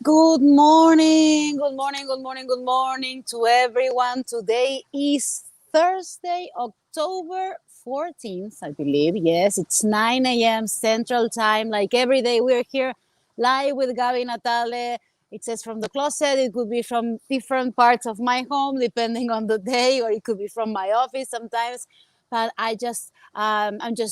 Good morning, good morning, good morning, good morning to everyone. Today is Thursday, October 14th, I believe. Yes, it's 9 a.m. Central Time. Like every day, we're here live with Gabi Natale. It says from the closet. It could be from different parts of my home, depending on the day, or it could be from my office sometimes. But I'm just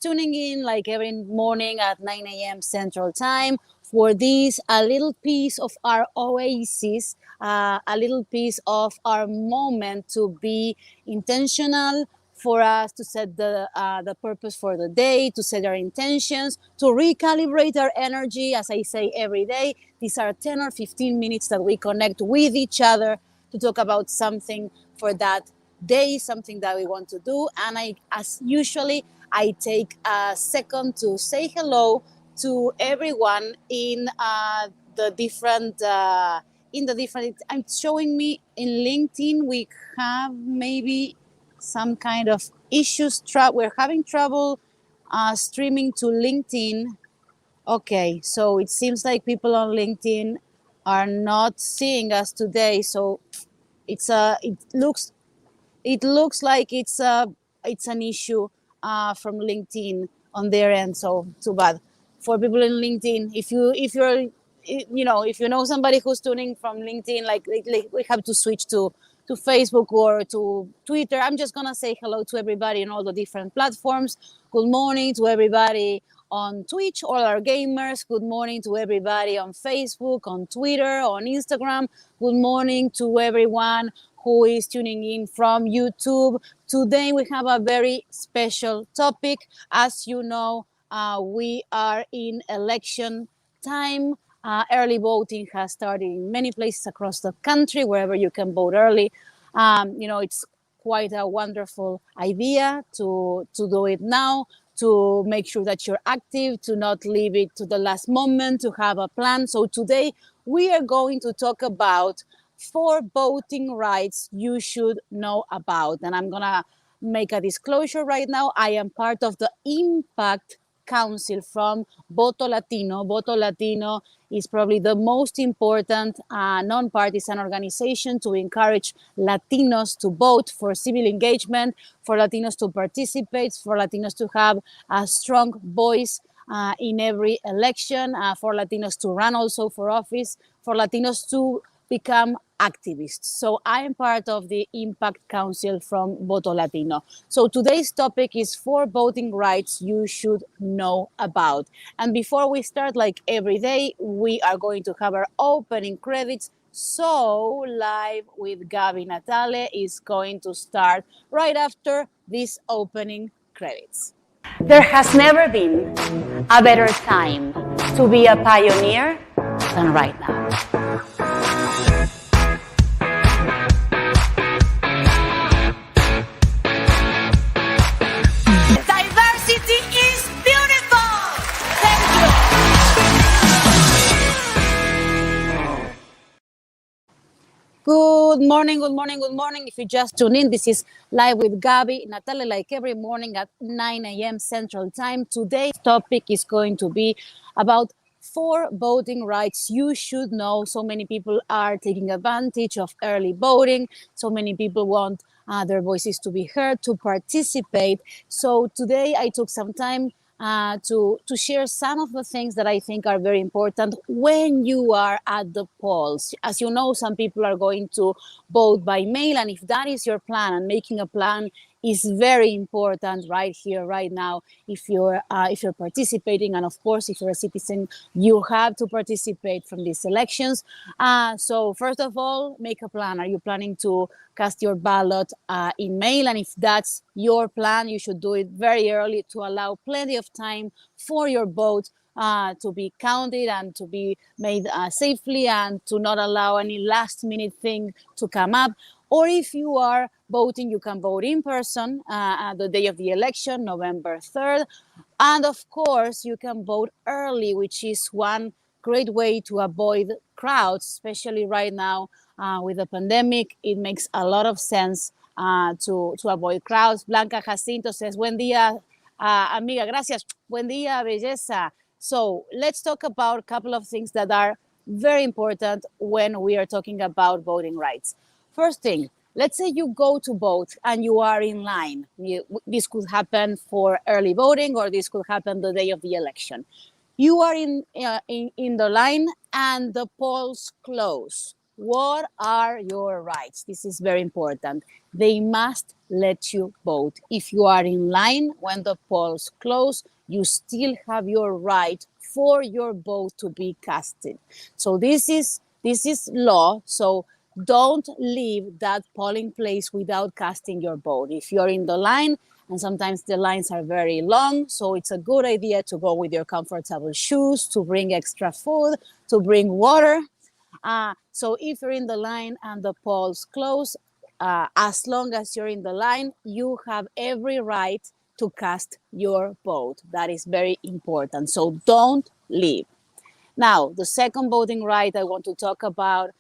tuning in like every morning at 9 a.m. Central Time for this a little piece of our oasis, a little piece of our moment to be intentional, for us to set the purpose for the day, to set our intentions, to recalibrate our energy. As I say every day, these are 10 or 15 minutes that we connect with each other to talk about something for that day, something that we want to do. And as usually, I take a second to say hello to everyone the different in the different. I'm showing me in LinkedIn. We have maybe some kind of issues. We're having trouble streaming to LinkedIn. Okay, so it seems like people on LinkedIn are not seeing us today. So it looks like it's an issue from LinkedIn on their end. So too bad for people in LinkedIn. If you know somebody who's tuning from LinkedIn, like we have to switch to Facebook or to Twitter. I'm just gonna say hello to everybody on all the different platforms. Good morning to everybody on Twitch, all our gamers. Good morning to everybody on Facebook, on Twitter, on Instagram. Good morning to everyone who is tuning in from YouTube. Today we have a very special topic. As you know, we are in election time. Early voting has started in many places across the country, wherever you can vote early. It's quite a wonderful idea to do it now, to make sure that you're active, to not leave it to the last moment, to have a plan. So today we are going to talk about 4 voting rights you should know about. And I'm going to make a disclosure right now. I am part of the Impact Council from Voto Latino. Voto Latino is probably the most important nonpartisan organization to encourage Latinos to vote, for civil engagement, for Latinos to participate, for Latinos to have a strong voice in every election, for Latinos to run also for office, for Latinos to become activists. So I am part of the Impact Council from Voto Latino. So today's topic is 4 voting rights you should know about. And before we start, like every day, we are going to have our opening credits. So Live with Gabi Natale is going to start right after these opening credits. There has never been a better time to be a pioneer than right now. Diversity is beautiful. Thank you. Good morning, good morning, good morning. If you just tune in, this is Live with Gabi Natale, like every morning at 9 a.m. Central Time. Today's topic is going to be about 4 voting rights you should know. So many people are taking advantage of early voting. So many people want their voices to be heard, to participate. So today I took some time to share some of the things that I think are very important when you are at the polls. As you know, some people are going to vote by mail, and if that is your plan, and making a plan is very important right here, right now. If you're participating, and of course, if you're a citizen, you have to participate from these elections. So first of all, make a plan. Are you planning to cast your ballot in mail? And if that's your plan, you should do it very early to allow plenty of time for your vote to be counted and to be made safely, and to not allow any last minute thing to come up. Or if you are voting, you can vote in person the day of the election, November 3rd. And of course, you can vote early, which is one great way to avoid crowds, especially right now with the pandemic. It makes a lot of sense to avoid crowds. Blanca Jacinto says, buen día, amiga, gracias. Buen día, belleza. So let's talk about a couple of things that are very important when we are talking about voting rights. First thing, let's say you go to vote and you are in line. This could happen for early voting, or this could happen the day of the election. You are in the line and the polls close. What are your rights? This is very important. They must let you vote. If you are in line when the polls close, you still have your right for your vote to be casted. So this is law. So don't leave that polling place without casting your vote. If you're in the line, and sometimes the lines are very long, so it's a good idea to go with your comfortable shoes, to bring extra food, to bring water. So if you're in the line and the polls close, as long as you're in the line, you have every right to cast your vote. That is very important. So don't leave. Now, the second voting right I want to talk about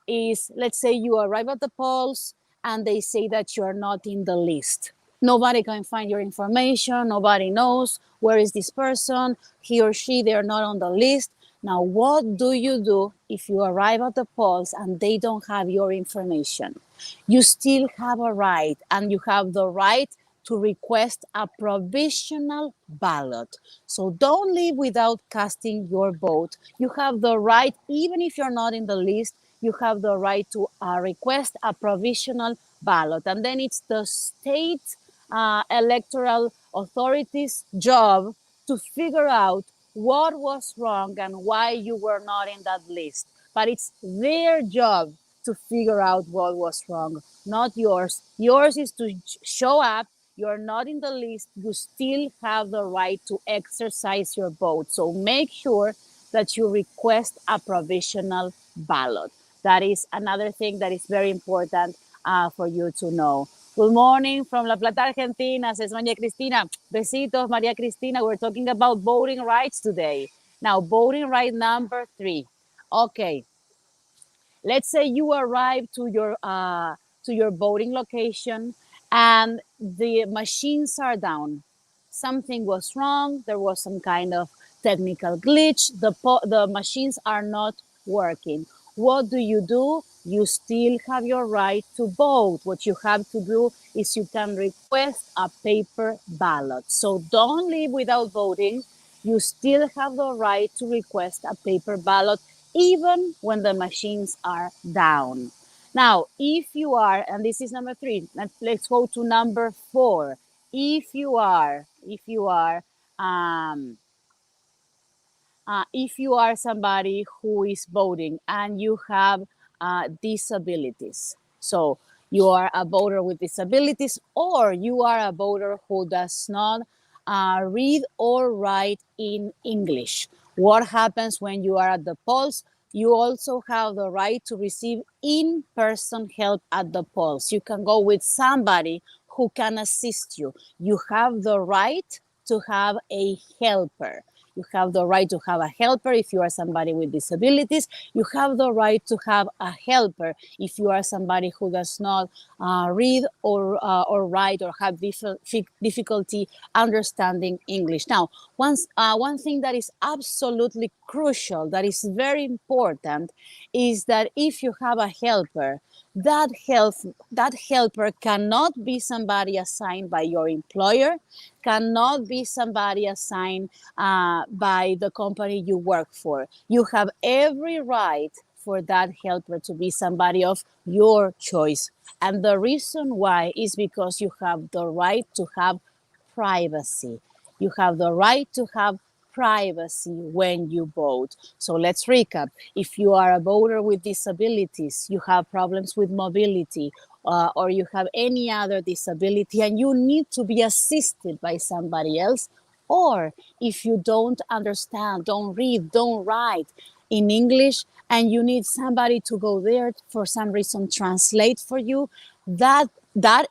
is, let's say you arrive at the polls and they say that you are not in the list. Nobody can find your information. Nobody knows where is this person, he or she, they're not on the list. Now, what do you do if you arrive at the polls and they don't have your information? You still have a right, and you have the right to request a provisional ballot. So don't leave without casting your vote. You have the right, even if you're not in the list, you have the right to request a provisional ballot. And then it's the state electoral authorities' job to figure out what was wrong and why you were not in that list. But it's their job to figure out what was wrong, not yours. Yours is to show up. You're not in the list. You still have the right to exercise your vote. So make sure that you request a provisional ballot. That is another thing that is very important for you to know. Good morning from La Plata, Argentina, says Maria Cristina. Besitos, Maria Cristina. We're talking about voting rights today. Now, voting right number 3. Okay. Let's say you arrive to your voting location and the machines are down. Something was wrong. There was some kind of technical glitch. The machines are not working. What do? You still have your right to vote. What you have to do is you can request a paper ballot. So don't leave without voting. You still have the right to request a paper ballot even when the machines are down. Now, if you are, and this is number 3, let's go to number 4. If you are somebody who is voting and you have disabilities, so you are a voter with disabilities, or you are a voter who does not read or write in English. What happens when you are at the polls? You also have the right to receive in-person help at the polls. You can go with somebody who can assist you. You have the right to have a helper. You have the right to have a helper if you are somebody with disabilities. You have the right to have a helper if you are somebody who does not read or write or have difficulty understanding English. Now, one thing that is absolutely crucial, that is very important, is that if you have a helper, that helper cannot be somebody assigned by your employer, cannot be somebody assigned by the company you work for. You have every right for that helper to be somebody of your choice. And the reason why is because you have the right to have privacy. You have the right to have privacy when you vote. So let's recap. If you are a voter with disabilities, you have problems with mobility, or you have any other disability and you need to be assisted by somebody else, or if you don't understand, don't read, don't write in English, and you need somebody to go there for some reason translate for you, that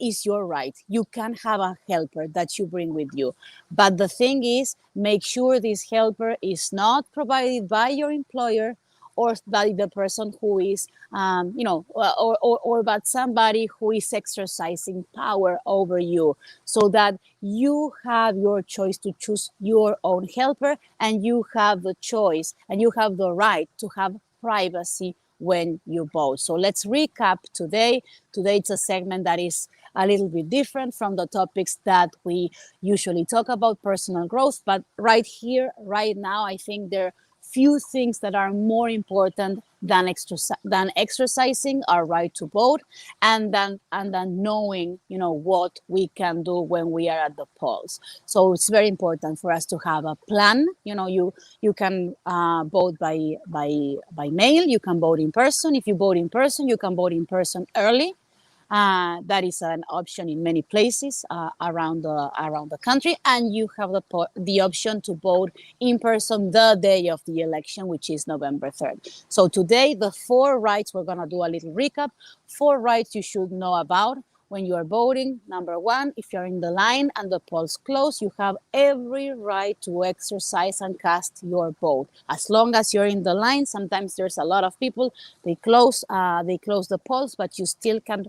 is your right. You can have a helper that you bring with you. But the thing is, make sure this helper is not provided by your employer or by the person who is, or about somebody who is exercising power over you, so that you have your choice to choose your own helper, and you have the choice and you have the right to have privacy when you vote. So let's recap today. Today it's a segment that is a little bit different from the topics that we usually talk about, personal growth. But right here, right now, I think there are few things that are more important than exercising our right to vote, and then knowing, what we can do when we are at the polls. So it's very important for us to have a plan. You can vote by mail. You can vote in person. If you vote in person, you can vote in person early. That is an option in many places around the country, and you have the option to vote in person the day of the election, which is November 3rd. So today, the 4 rights, we're going to do a little recap. 4 rights you should know about when you are voting. Number 1, if you're in the line and the polls close, you have every right to exercise and cast your vote. As long as you're in the line, sometimes there's a lot of people, they close the polls, but you still can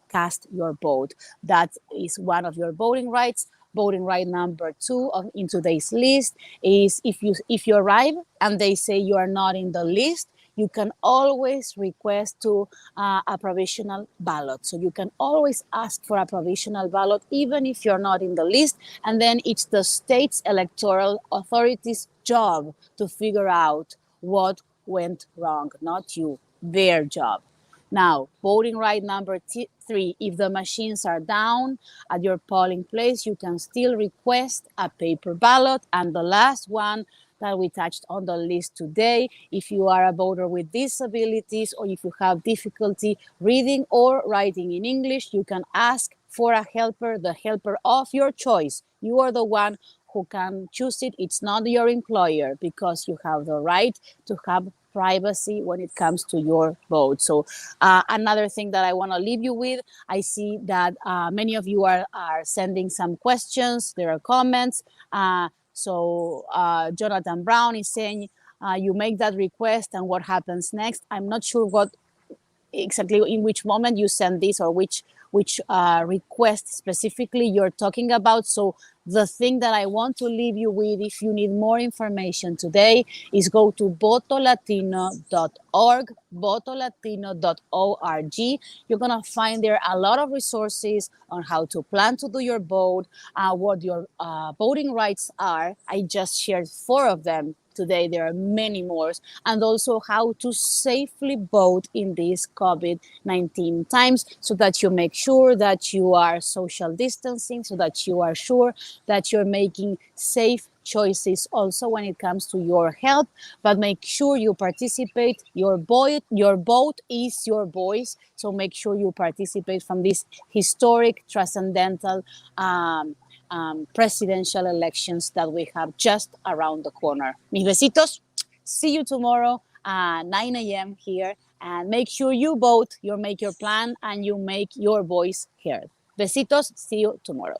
cast your vote. That is one of your voting rights. Voting right number 2 in today's list is if you arrive and they say you are not in the list, you can always request to a provisional ballot. So you can always ask for a provisional ballot, even if you're not in the list. And then it's the state's electoral authority's job to figure out what went wrong, not you, their job. Now, voting right number 3, if the machines are down at your polling place, you can still request a paper ballot. And the last one that we touched on the list today, if you are a voter with disabilities, or if you have difficulty reading or writing in English, you can ask for a helper, the helper of your choice. You are the one who can choose it. It's not your employer, because you have the right to have privacy when it comes to your vote. So another thing that I want to leave you with, I see that many of you are sending some questions. There are comments. So Jonathan Brown is saying, you make that request and what happens next? I'm not sure what exactly in which moment you send this, or which request specifically you're talking about. So the thing that I want to leave you with, if you need more information today, is go to votolatino.org, votolatino.org. You're going to find there a lot of resources on how to plan to do your vote, what your voting rights are. I just shared 4 of them today. There are many more, and also how to safely vote in these COVID-19 times, so that you make sure that you are social distancing, so that you are sure that you're making safe choices also when it comes to your health. But make sure you participate. Your vote is your voice, so make sure you participate from this historic, transcendental presidential elections that we have just around the corner. Mis besitos. See you tomorrow at 9 a.m. here, and make sure you vote, you make your plan, and you make your voice heard. Besitos. See you tomorrow.